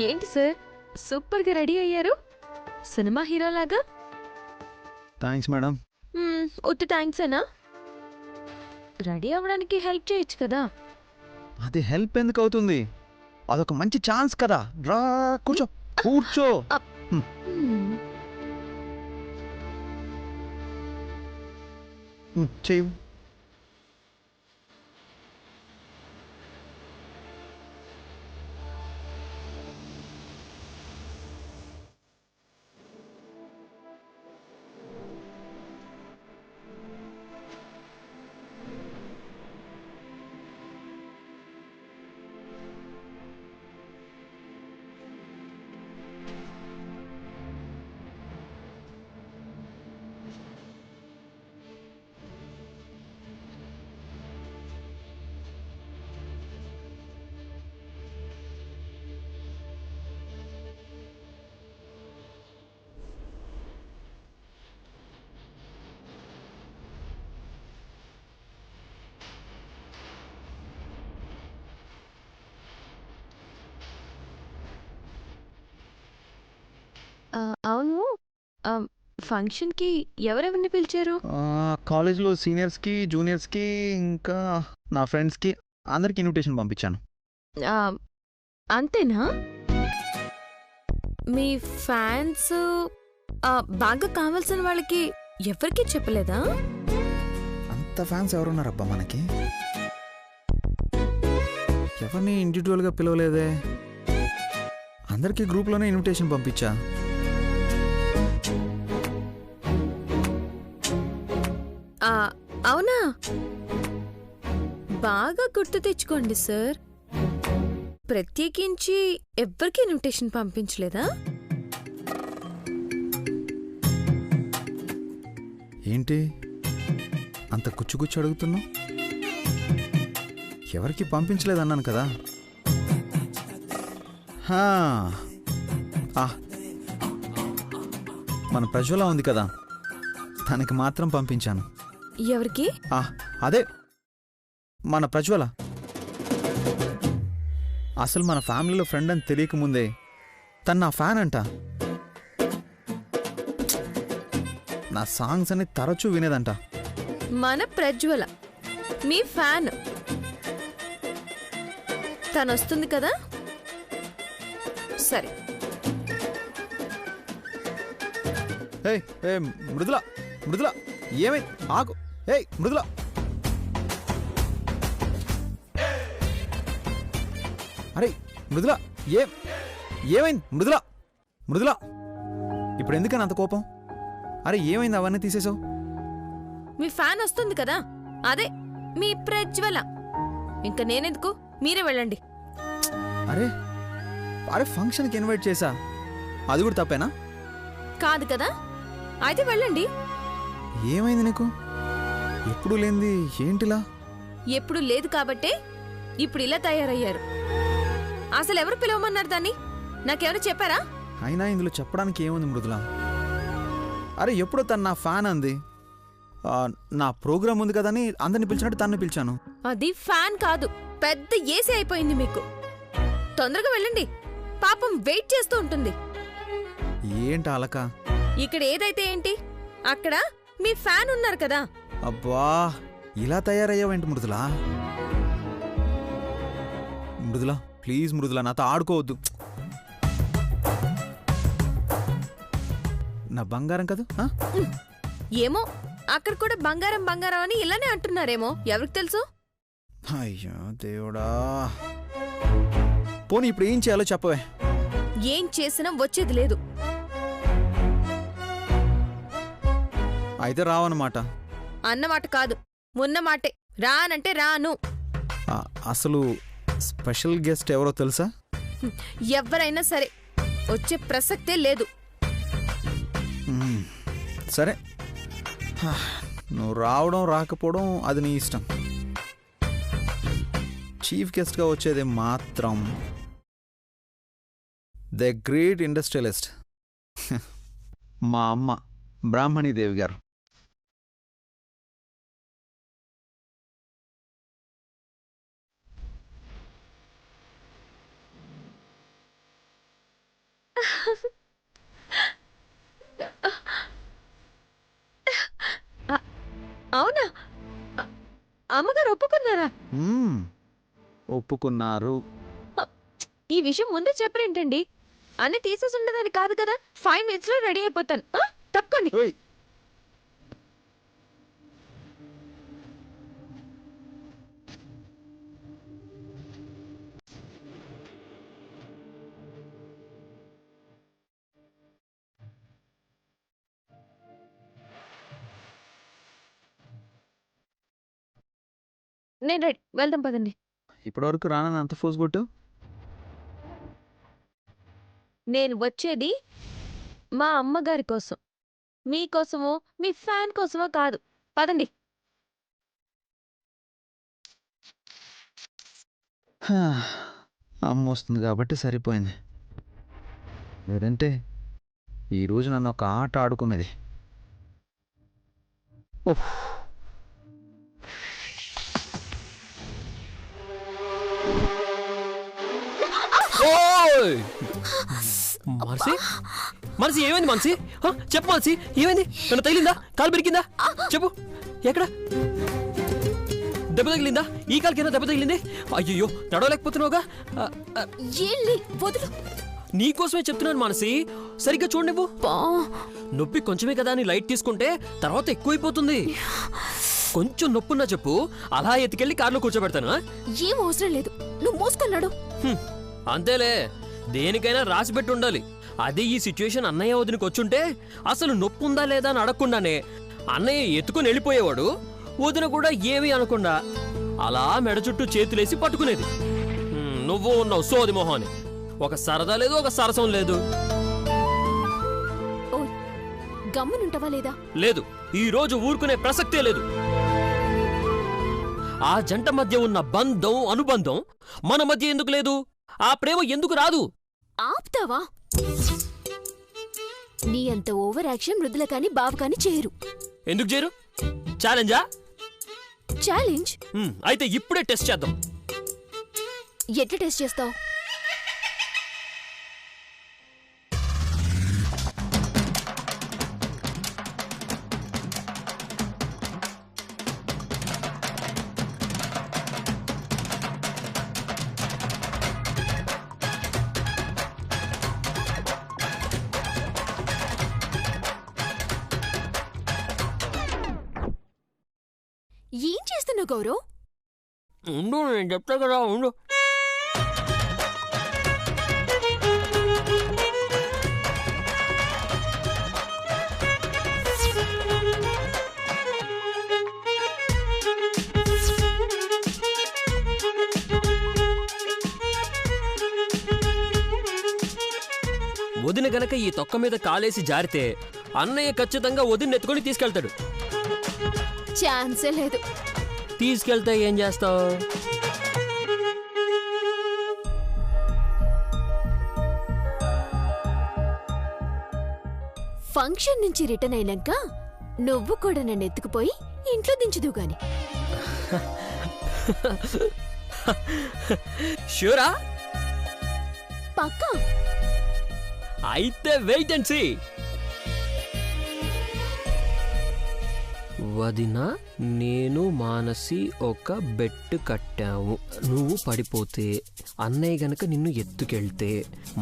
ఏంటి సార్ సూపర్గా రెడీ అయ్యారు సినిమా హీరోలాగా. Thanks madam. ఉత్తి థ్యాంక్సేనా? రెడీ అవ్వడానికి హెల్ప్ చేయొచ్చు కదా. అది హెల్ప్ ఎందుకు అవుతుంది? అదొక మంచి ఛాన్స్ కదా. రా కూర్చో కూర్చో. చెయ్యి. అవును, ఫంక్షన్కి ఎవరెవరిని పిలిచారు? కాలేజ్లో సీనియర్స్కి, జూనియర్స్కి, ఇంకా నా ఫ్రెండ్స్కి అందరికి ఇన్విటేషన్ పంపించాను. ఆ, అంతేనా? మీ ఫ్యాన్స్ బాగా కావాల్సిన వాళ్ళకి ఎవరికీ చెప్పలేదా? అంత ఫ్యాన్స్ ఎవరున్నారబ్బా మనకి? ఎవరిని ఇండివిజువల్గా పిలవలేదే. అందరికీ గ్రూప్లోనే ఇన్విటేషన్ పంపించా. అవునా? బాగా గుర్తు తెచ్చుకోండి సార్. ప్రత్యేకించి ఎవ్వరికి ఇన్విటేషన్ పంపించలేదా? ఏంటి అంత కుచ్చుకుచ్చు అడుగుతున్నావు? ఎవరికి పంపించలేదన్నాను కదా. మన ప్రజ్వల ఉంది కదా, తనకి మాత్రం పంపించాను. ఎవరికి? అదే మన ప్రజ్వల. అసలు మన ఫ్యామిలీలో ఫ్రెండ్ అని తెలియకముందే తను నా ఫ్యాన్ అంట. నా సాంగ్స్ అన్ని తరచూ వినేదంట. మన ప్రజ్వల మీ ఫ్యాన్. తను వస్తుంది కదా. సరే. మృదుల మృదుల ఏమైంది? ఆగు. మృదుల అరే మృదుల ఏమైంది? మృదుల మృదుల ఇప్పుడు ఎందుకని అంత కోపం? అరే ఏమైంది? అవన్నీ తీసేసావు. మీ ఫ్యాన్ వస్తుంది కదా, అదే మీ ప్రజ్వల. ఇంకా నేనెందుకు, మీరే వెళ్ళండి. అరే అరే ఫంక్షన్కి ఇన్వైట్ చేశా, అది కూడా తప్పేనా? కాదు కదా, అయితే వెళ్ళండి. ఏమైంది నీకు? ఎప్పుడు లేంది ఏంటిలా? ఎప్పుడు లేదు కాబట్టే ఇప్పుడు ఇలా తయారయ్యారు. అసలు ఎవరు పిలవమన్నారు దాన్ని? నాకెవరు చెప్పారా? అయినా ఇందులో చెప్పడానికి ఏముంది మృదుల? అరే ఎప్పుడో తను నా ఫ్యాన్ అంది. నా ప్రోగ్రామ్ ఉంది కదని అందరిని పిలిచినట్టు తన్ను పిలిచాను. అది ఫ్యాన్ కాదు, పెద్ద ఏసీ అయిపోయింది మీకు. తొందరగా వెళ్ళండి, పాపం వెయిట్ చేస్తూ ఉంటుంది. ఏంటి అలక? ఇక్కడ ఏదైతే ఏంటి, అక్కడ మీ ఫ్యాన్ ఉన్నారు కదా. అబ్బా ఇలా తయారయ్యావేంటి మృదుల? మృదుల ప్లీజ్ మృదుల, నాతో ఆడుకోవద్దు. నా బంగారం కదా. ఏమో అక్కడ కూడా బంగారం బంగారం అని ఇలానే అంటున్నారేమో, ఎవరికి తెలుసు? అయ్యో దేవుడా. పోనీ ఇప్పుడు ఏం చేయాలో చెప్పవే. ఏం చేసినా వచ్చేది లేదు. అయితే రావన్నమాట. అన్నమాట కాదు, ఉన్నమాటే. రానంటే రాను. అసలు స్పెషల్ గెస్ట్ ఎవరో తెలుసా? ఎవరైనా సరే వచ్చే ప్రసక్తే లేదు. సరే, నువ్వు రావడం రాకపోవడం అది నీ ఇష్టం. చీఫ్ గెస్ట్గా వచ్చేది మాత్రం ద గ్రేట్ ఇండస్ట్రియలిస్ట్ మా అమ్మ బ్రాహ్మణీదేవి గారు. ఒప్పుకున్నారు. ఈ విషయం ముందే చెప్పరేంటండి? అన్ని తీసేసి ఉండదని కాదు కదా. 5 minutes లో రెడీ అయిపోతాను. తప్పకండి. ఓయ్, నేను రెడీ. వెళ్దాం పదండి. ఇప్పటివరకు రానని అంత ఫోర్స్ కొట్టు. నేను వచ్చేది మా అమ్మగారి కోసం, మీకోసమో మీ ఫ్యాన్ కోసమో కాదు. పదండి. అమ్మ వస్తుంది కాబట్టి సరిపోయింది. లేదంటే ఈరోజు నన్ను ఒక ఆట ఆడుకున్నది. ఓహ్, ఓయ్! మనసి మనసి ఏమైంది? మనసి చెప్పు. మనసి ఏమైంది? నన్ను తగిలిందా? కాలు పెరిగిందా? చెప్పు. ఎక్కడ దెబ్బ తగిలిందా? ఈ కాలుకైనా దెబ్బ తగిలింది? అయ్యో, నడవలేకపోతున్నావుగా. వదులు. నీకోసమే చెప్తున్నాను మనసి, సరిగ్గా చూడు. నువ్వు నొప్పి కొంచెమే కదా అని లైట్ తీసుకుంటే తర్వాత ఎక్కువైపోతుంది. కొంచెం నొప్పున్నా చెప్పు, అలా ఎత్తుకెళ్ళి కారులో కూర్చోబెడతాను. ఏం అవసరం లేదు, నువ్వు మోసుకున్నాడు. అంతేలే, దేనికైనా రాసి పెట్టి ఉండాలి. అదే ఈ సిచ్యువేషన్ అన్నయ్య వదినకి వచ్చుంటే అసలు నొప్పి ఉందా లేదా అని అడగకుండానే అన్నయ్య ఎత్తుకుని వెళ్ళిపోయేవాడు. వదిన కూడా ఏమీ అనకుండా అలా మెడ చుట్టూ చేతులేసి పట్టుకునేది. నువ్వు ఉన్నావు సోది మొహాన్ని. ఒక సరదా లేదు, ఒక సరసం లేదు. గమ్మునుంటావా లేదా? లేదు, ఈ రోజు ఊరుకునే ప్రసక్తే లేదు. ఆ జంట మధ్య ఉన్న బంధం, అనుబంధం మన మధ్య ఎందుకు లేదు? ఆ ప్రేమ ఎందుకు రాదు? ఆపుతావా? నీ అంత ఓవర్ యాక్షన్ మృదుల కాని బావ కాని చేయరు. ఎందుకు చేరు? ఛాలెంజా? ఛాలెంజ్ అయితే ఇప్పుడే టెస్ట్ చేద్దాం. ఎట్లా టెస్ట్ చేస్తావు? ఏం చేస్తున్నావు గౌరవ్? ఉండు, నేను చెప్తా కదా, ఉండు. వదిన గనక ఈ తొక్క మీద కాలేసి జారితే అన్నయ్య ఖచ్చితంగా వదిన ఎత్తుకొని తీసుకెళ్తాడు. ఛాన్సే లేదు. తీసుకెళ్తే ఏం చేస్తావు? ఫంక్షన్ నుంచి రిటర్న్ అయినాక నువ్వు కూడా నన్ను ఎత్తుకుపోయి ఇంట్లో దించుదు గాని. షూరా? పక్కా? అయితే వెయిట్ అండ్ సీ. వదిన, నేను మానసి ఒక బెట్ కట్టాము. నువ్వు పడిపోతే అన్నయ్య గనక నిన్ను ఎత్తుకెళ్తే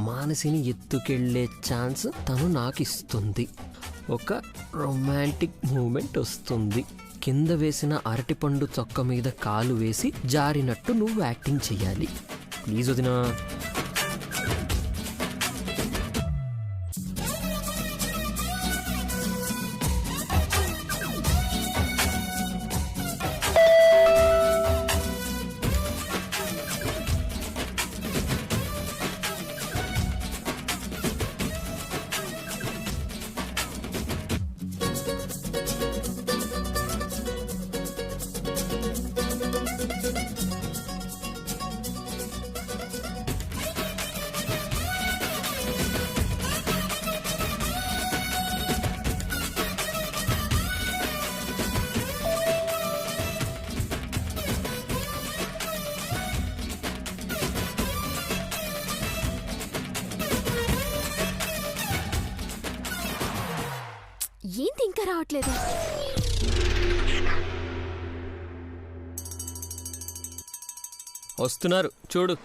మానసిని ఎత్తుకెళ్లే ఛాన్స్ తను నాకు ఇస్తుంది. ఒక రొమాంటిక్ మూమెంట్ వస్తుంది. కింద వేసిన అరటిపండు చొక్క మీద కాలు వేసి జారినట్టు నువ్వు యాక్టింగ్ చెయ్యాలి. ప్లీజ్ వదినా. ఏంటి ఇంకా రావట్లేదు? వస్తున్నారు చూడు.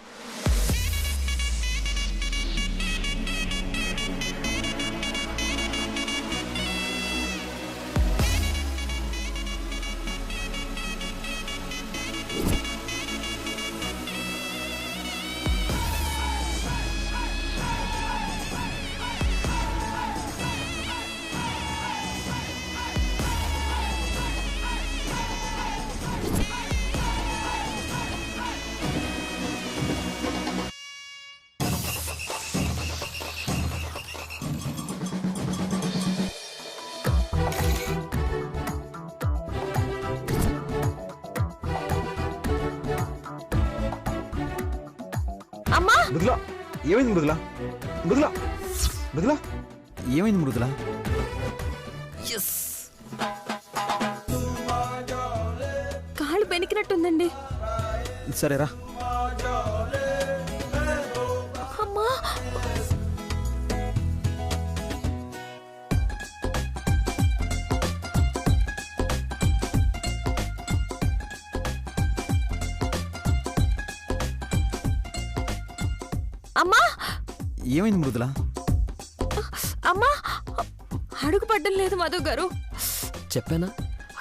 అమ్మా మృదులా ఏమైంది? మృదులా మృదులా మృదులా ఏమైంది? మృదులా కాళ్ళు పెనికినట్టుందండి. సరేరా. అమ్మా అమ్మా ఏమైంది? మృదులా అమ్మా అడుగు పడ్డం లేదు మధు గారు. చెప్పానా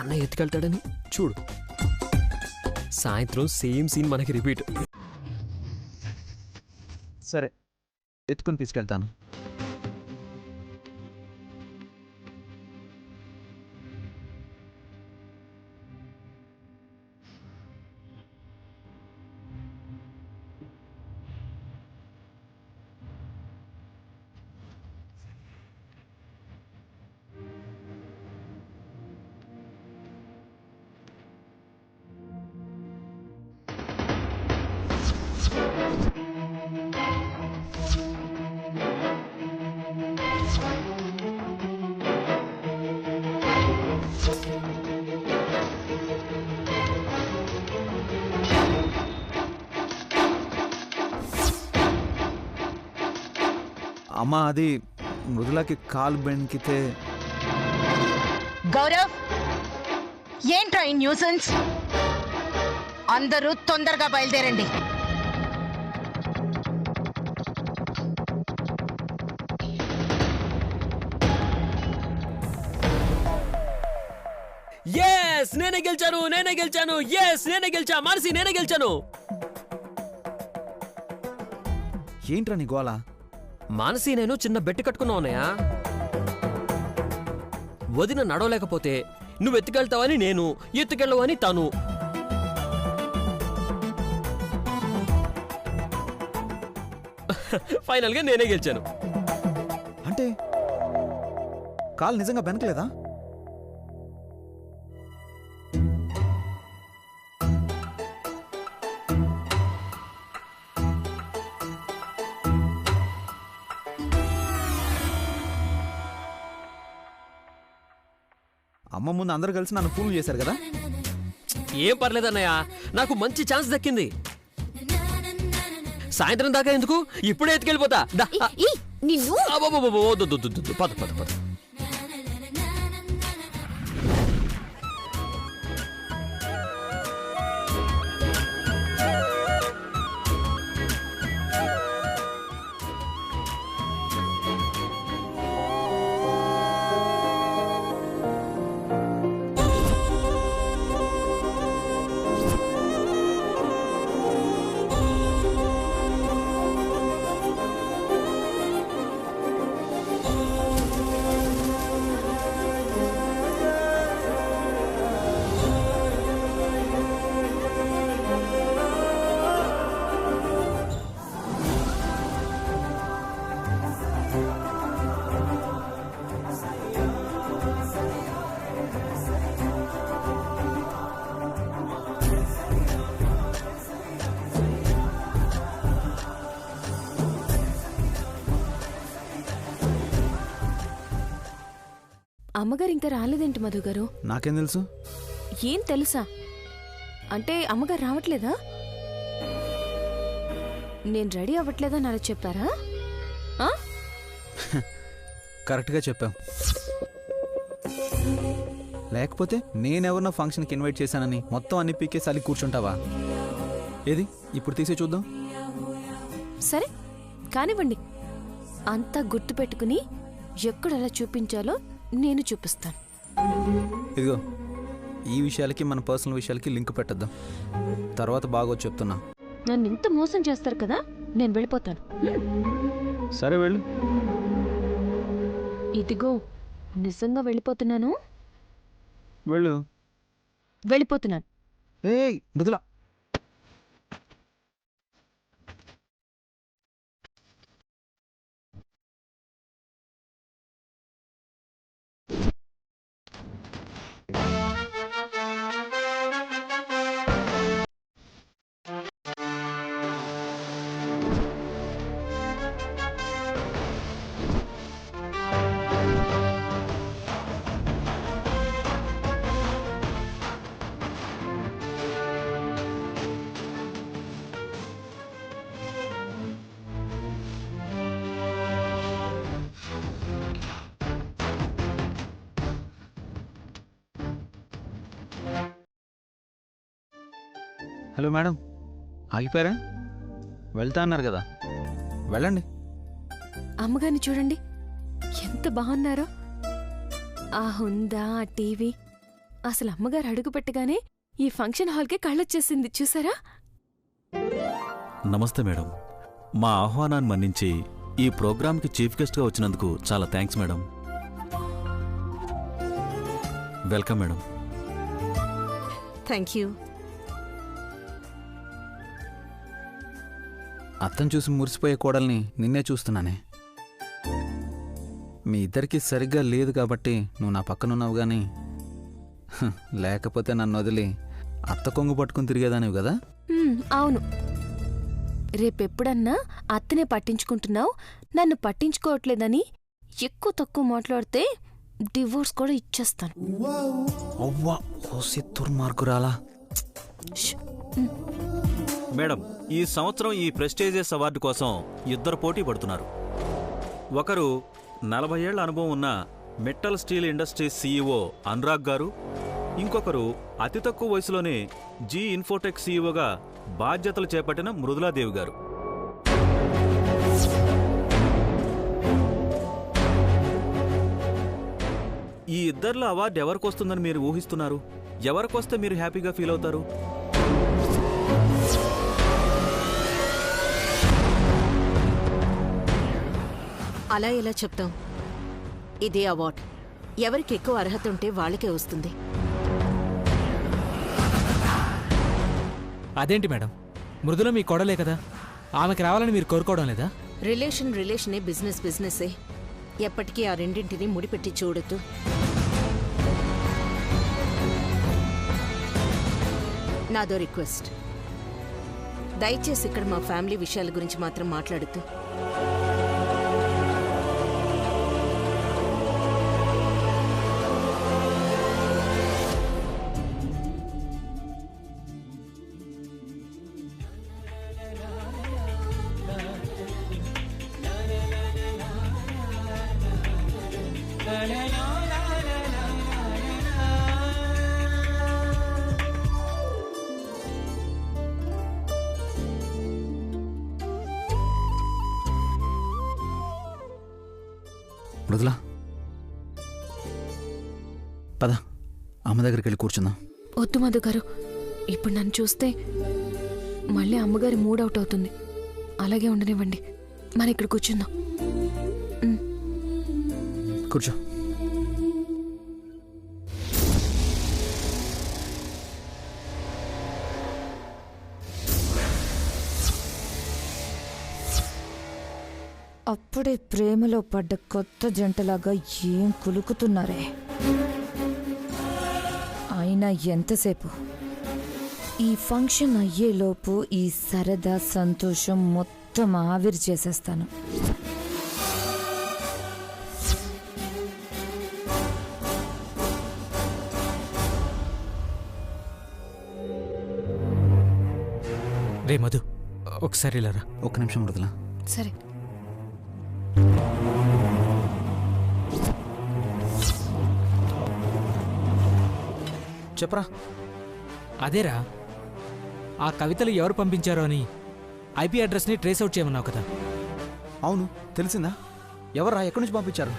అన్నయ్య ఎత్తుకెళ్తాడని? చూడు, సాయంత్రం సేమ్ సీన్ మనకి రిపీట్. సరే, ఎత్తుకుని తీసుకెళ్తాను. అమ్మా, అది మృదులాకి కాలు బెణికితే. గౌరవ్, ఏంట్రా ఈ న్యూసెన్స్? అందరూ తొందరగా బయలుదేరండి. నేనే గెలిచాను, నేనే గెలిచాను, నేనే గెలిచా, మార్సి నేనే గెలిచాను. ఏంట్రా నీ గోల? మానసి నేను చిన్న బెట్టు కట్టుకున్నా ఉన్నాయా. వదిన నడవలేకపోతే నువ్వు ఎత్తుకెళ్తావని నేను, ఎత్తుకెళ్ళవని తను. ఫైనల్గా నేనే గెలిచాను. అంటే కాలు నిజంగా బెనకలేదా? అమ్మ ముందు అందరూ కలిసి నన్ను ఫూల్ చేశారు కదా. ఏం పర్లేదన్నయ్య, నాకు మంచి ఛాన్స్ దక్కింది. సాయంత్రం దాకా ఎందుకు, ఇప్పుడే ఎత్తుకెళ్ళిపోతా. పద పద పద. అమ్మగారు ఇంకా రాలేదేంటి మధు గారు? నాకేం తెలుసు? ఏం తెలుసా అంటే అమ్మగారు రావట్లేదా? నేను రెడీ అవ్వట్లేదా అని చెప్పారా? కరెక్ట్గా చెప్పావు. లేకపోతే నేనెవరినో ఫంక్షన్కి ఇన్వైట్ చేశానని మొత్తం అన్ని పీకేసి అలి కూర్చుంటావా? ఏది ఇప్పుడు తీసే చూద్దాం. సరే కానివ్వండి. అంతా గుర్తు పెట్టుకుని ఎక్కడ ఎలా చూపించాలో నేను చూపిస్తాను. ఇదిగో ఈ విషయాలకి మన పర్సనల్ విషయాలకి లింక్ పెట్టద్దాం. తర్వాత బాగో చెప్తున్నా. నన్ను ఇంత మోసం చేస్తారు కదా, నేను వెళ్ళిపోతాను. సరే వెళ్ళు. ఇదిగో నిజంగా వెళ్ళిపోతున్నాను. వెళ్ళు. వెళ్ళిపోతున్నాను. ఏయ్ మృదుల. Hello madam, ఆగిపోయారా? వెళ్తా అన్నారు కదా, వెళ్ళండి. అమ్మగారిని చూడండి ఎంత బాగున్నారో. ఆ హుందా, ఆ టీవీ. అసలు అమ్మగారు అడుగు పెట్టగానే ఈ ఫంక్షన్ హాల్కే కళ్ళొచ్చేసింది చూసారా? నమస్తే మేడం. మా ఆహ్వానాన్ని మన్నించి ఈ ప్రోగ్రాంకి చీఫ్ గెస్ట్గా వచ్చినందుకు చాలా thanks madam. Welcome madam. Thank you. అత్తను చూసి మురిసిపోయే కోడల్ని నిన్నే చూస్తున్నానే. మీ ఇద్దరికీ సరిగ్గా లేదు కాబట్టి నువ్వు నా పక్కనున్నావు గాని లేకపోతే నన్ను వదిలి అత్త కొంగు పట్టుకుని తిరిగేదానివి కదా. అవును. రేపెప్పుడన్నా అత్తనే పట్టించుకుంటున్నావు, నన్ను పట్టించుకోవట్లేదని ఎక్కువ తక్కువ మాట్లాడితే డివోర్స్ కూడా ఇచ్చేస్తాను. అవ్వా ఓసి దుర్మార్గురాలా. మేడం, ఈ సంవత్సరం ఈ ప్రెస్టీజియస్ అవార్డు కోసం ఇద్దరు పోటీ పడుతున్నారు. ఒకరు 40 ఏళ్ల అనుభవం ఉన్న metal steel industries CEO Anurag గారు, ఇంకొకరు అతి తక్కువ వయసులోనే జీ ఇన్ఫోటెక్ సీఈఓగా బాధ్యతలు చేపట్టిన మృదులాదేవి గారు. ఈ ఇద్దరిలో అవార్డు ఎవరికొస్తుందని మీరు ఊహిస్తున్నారు? ఎవరికొస్తే మీరు హ్యాపీగా ఫీల్ అవుతారు? అలా ఎలా చెప్తాం? ఇదే అవార్డ్ ఎవరికి ఎక్కువ అర్హత ఉంటే వాళ్ళకే వస్తుంది. అదేంటి మేడం, మృదుల మీ కొడలే కదా, ఆమెకి రావాలని మీరు కోరుకోవడం లేదా? రిలేషనే, బిజినెస్సే. ఎప్పటికీ ఆ రెండింటిని ముడిపెట్టి చూడొద్దు. నాదో రిక్వెస్ట్, దయచేసి ఇక్కడ మా ఫ్యామిలీ విషయాల గురించి మాత్రం మాట్లాడొద్దు. మృదుల పద, అమ్మ దగ్గరికి వెళ్ళి కూర్చుందాం. వద్దు మధు గారు, ఇప్పుడు నన్ను చూస్తే మళ్ళీ అమ్మగారి మూడ్ అవుట్ అవుతుంది. అలాగే ఉండనివ్వండి, మన ఇక్కడ కూర్చుందాం. కూర్చో. అప్పుడే ప్రేమలో పడ్డ కొత్త జంటలాగా ఏం కులుకుతున్నారే. అయినా ఎంతసేపు? ఈ ఫంక్షన్ అయ్యేలోపు ఈ సరదా సంతోషం మొత్తం ఆవిరి చేసేస్తాను. రే మధు, ఒకసారి ఇలా రా. ఒక్క నిమిషం మృదుల. సరే. చెప్పరా. అదేరా, ఆ కవితలు ఎవరు పంపించారో అని ఐపీ అడ్రస్ని ట్రేస్ అవుట్ చేయమన్నావు కదా. అవును, తెలిసిందా? ఎవరా? ఎక్కడి నుంచి పంపించారు?